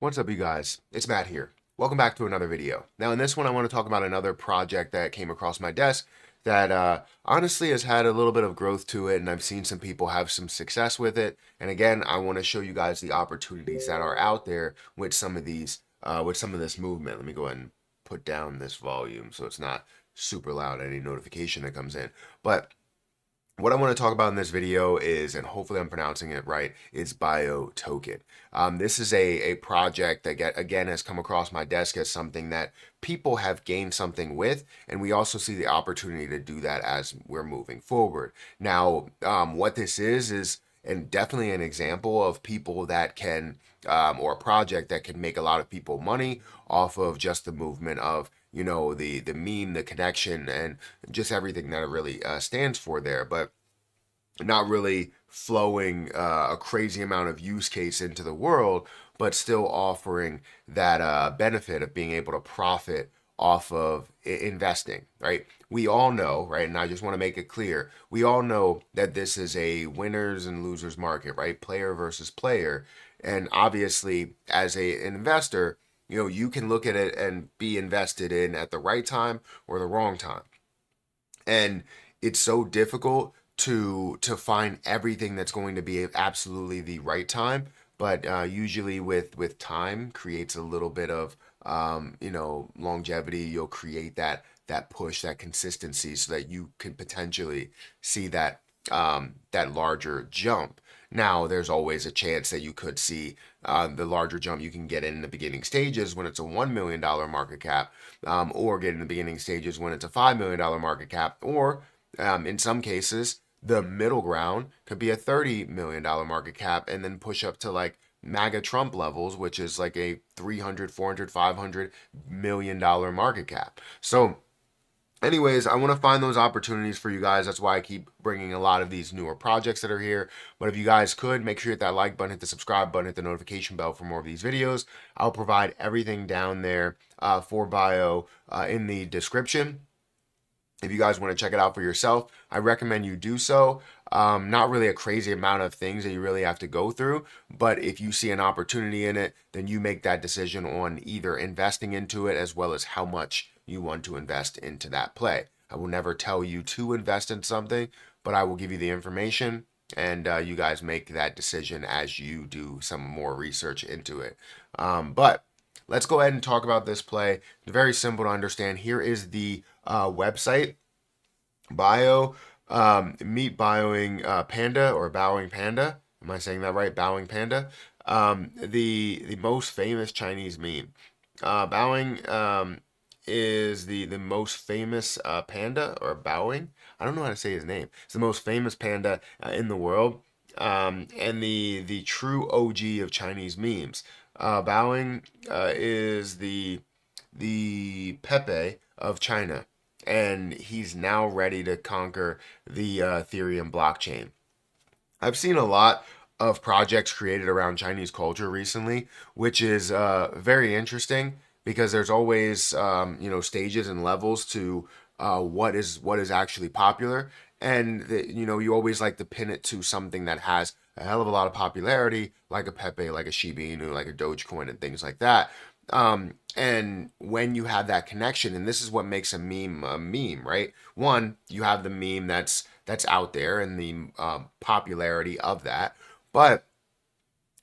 What's up, you guys? It's Matt here. Welcome back to another video. Now, in this one, I want to talk about another project that came across my desk that honestly has had a little bit of growth to it, and I've seen some people have some success with it. And again, I want to show you guys the opportunities that are out there with some of this movement. Let me go ahead and put down this volume so it's not super loud, any notification that comes in. But what I want to talk about in this video is, and hopefully I'm pronouncing it right, is Bio Token. This is a project that again has come across my desk as something that people have gained something with, and we also see the opportunity to do that as we're moving forward. Now, what this is and definitely an example of people that can, or a project that can make a lot of people money off of just the movement of the meme, the connection, and just everything that it really stands for there, but not really flowing a crazy amount of use case into the world, but still offering that benefit of being able to profit off of investing, right? We all know, right? And I just want to make it clear, we all know that this is a winners and losers market, right? Player versus player. And obviously, as an investor, you can look at it and be invested in at the right time or the wrong time. And it's so difficult to find everything that's going to be absolutely the right time, but usually with time creates a little bit of longevity. You'll create that push, that consistency, so that you can potentially see that larger jump. Now, there's always a chance that you could see the larger jump you can get in the beginning stages when it's a $1 million market cap, or get in the beginning stages when it's a $5 million market cap, or in some cases, the middle ground could be a $30 million market cap and then push up to like MAGA Trump levels, which is like a 300, 400, $500 million market cap. So, anyways, I want to find those opportunities for you guys. That's why I keep bringing a lot of these newer projects that are here. But if you guys could, make sure you hit that like button, hit the subscribe button, hit the notification bell for more of these videos. I'll provide everything down there for Bio in the description. If you guys want to check it out for yourself, I recommend you do so. Not really a crazy amount of things that you really have to go through, but if you see an opportunity in it, then you make that decision on either investing into it as well as how much you want to invest into that play. I will never tell you to invest in something, but I will give you the information, and you guys make that decision as you do some more research into it. But let's go ahead and talk about this play. It's very simple to understand. Here is the website. Bio, meet bioing panda, or bowing panda. Am I saying that right? Bowing panda. The most famous Chinese meme. Bowing is the most famous panda, or bowing. I don't know how to say his name. It's the most famous panda in the world, and the true OG of Chinese memes. Bowing is the Pepe of China, and he's now ready to conquer the Ethereum blockchain. I've seen a lot of projects created around Chinese culture recently, which is very interesting because there's always stages and levels to what is actually popular, and you always like to pin it to something that has a hell of a lot of popularity, like a Pepe, like a Shiba Inu, like a Dogecoin, and things like that. And when you have that connection, and this is what makes a meme, right? One, you have the meme that's out there and the popularity of that, but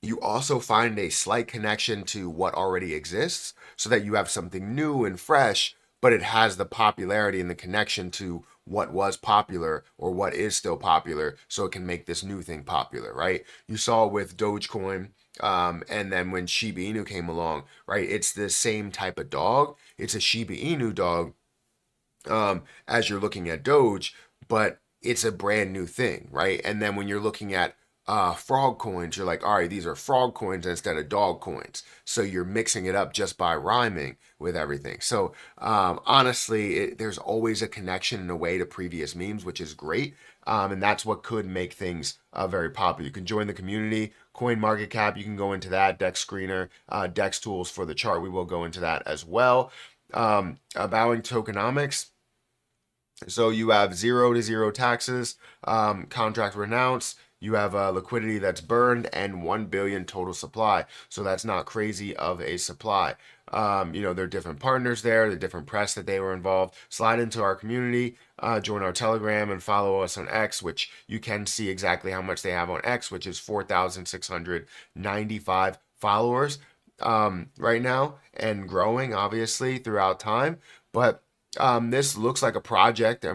you also find a slight connection to what already exists so that you have something new and fresh, but it has the popularity and the connection to what was popular or what is still popular, so it can make this new thing popular, right? You saw with Dogecoin, and then when Shiba Inu came along, right? It's the same type of dog. It's a Shiba Inu dog, as you're looking at Doge, but it's a brand new thing, right? And then when you're looking at frog coins, you're like, all right, these are frog coins instead of dog coins. So you're mixing it up just by rhyming with everything. So honestly, there's always a connection in a way to previous memes, which is great. And that's what could make things very popular. You can join the community, Coin Market Cap. You can go into that, Dex Screener, Dex Tools for the chart. We will go into that as well. Bowing tokenomics. So you have 0 to 0 taxes, contract renounced. you have liquidity that's burned and 1 billion total supply. So that's not crazy of a supply. There are different partners there, the different press that they were involved. Slide into our community, join our Telegram, and follow us on X, which you can see exactly how much they have on X, which is 4,695 followers right now, and growing obviously throughout time. But this looks like a project.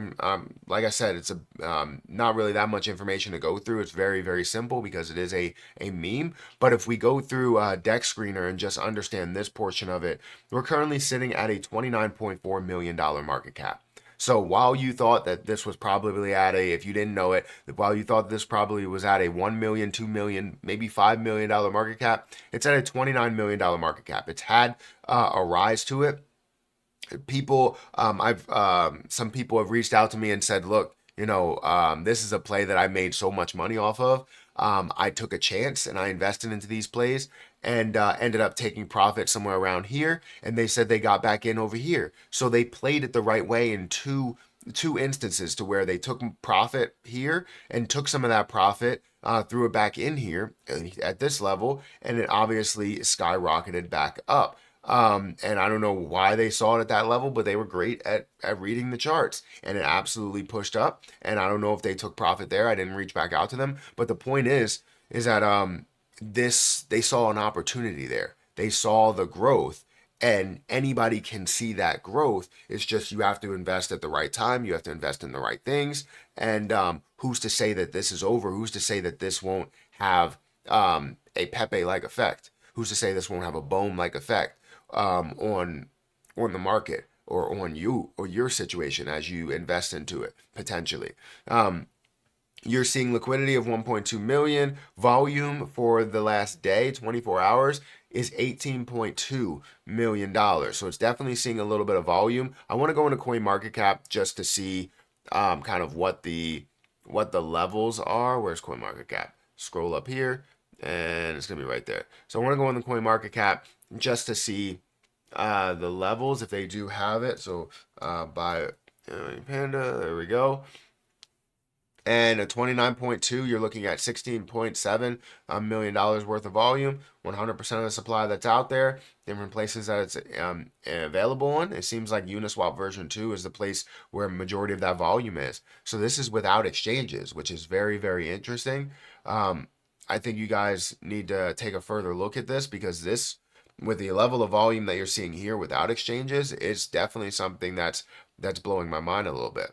Like I said, it's not really that much information to go through. It's very, very simple because it is a meme. But if we go through Deck Screener and just understand this portion of it, we're currently sitting at a $29.4 million market cap. So while you thought that this was probably at if you didn't know it, while you thought this probably was at a 1 million, 2 million, maybe $5 million market cap, it's at a $29 million market cap. It's had a rise to it. People, some people have reached out to me and said, look, this is a play that I made so much money off of. I took a chance and I invested into these plays and ended up taking profit somewhere around here. And they said they got back in over here. So they played it the right way in two instances, to where they took profit here and took some of that profit, threw it back in here at this level, and it obviously skyrocketed back up. And I don't know why they saw it at that level, but they were great at reading the charts, and it absolutely pushed up. And I don't know if they took profit there. I didn't reach back out to them, but the point is that they saw an opportunity there. They saw the growth, and anybody can see that growth. It's just you have to invest at the right time. You have to invest in the right things. And who's to say that this is over? Who's to say that this won't have a Pepe-like effect? Who's to say this won't have a Bohm-like effect on the market, or on you or your situation as you invest into it potentially? You're seeing liquidity of 1.2 million. Volume for the last day, 24 hours, is $18.2 million. So it's definitely seeing a little bit of volume. I want to go into CoinMarketCap just to see kind of what the levels are. Where's CoinMarketCap? Scroll up here and it's gonna be right there. So I want to go on the CoinMarketCap just to see the levels if they do have it. So by Panda, there we go. And a 29.2, you're looking at $16.7 million worth of volume, 100% of the supply that's out there, different places that it's available on. It seems like Uniswap version 2 is the place where majority of that volume is. So this is without exchanges, which is very, very interesting. I think you guys need to take a further look at this, because this, with the level of volume that you're seeing here without exchanges, it's definitely something that's blowing my mind a little bit.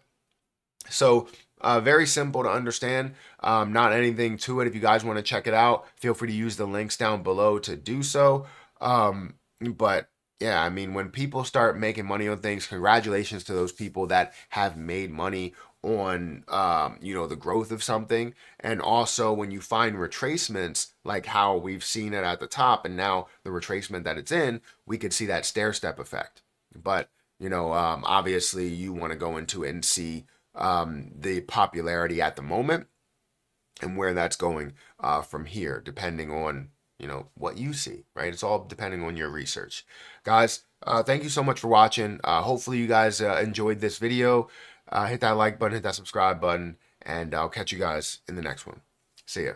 So very simple to understand, not anything to it. If you guys want to check it out, feel free to use the links down below to do so. But yeah, I mean, when people start making money on things, congratulations to those people that have made money on the growth of something. And also when you find retracements, like how we've seen it at the top and now the retracement that it's in, we could see that stair step effect. But obviously you want to go into it and see the popularity at the moment and where that's going from here, depending on what you see, right? It's all depending on your research. Guys, thank you so much for watching. Hopefully you guys enjoyed this video. Hit that like button, hit that subscribe button, and I'll catch you guys in the next one. See ya.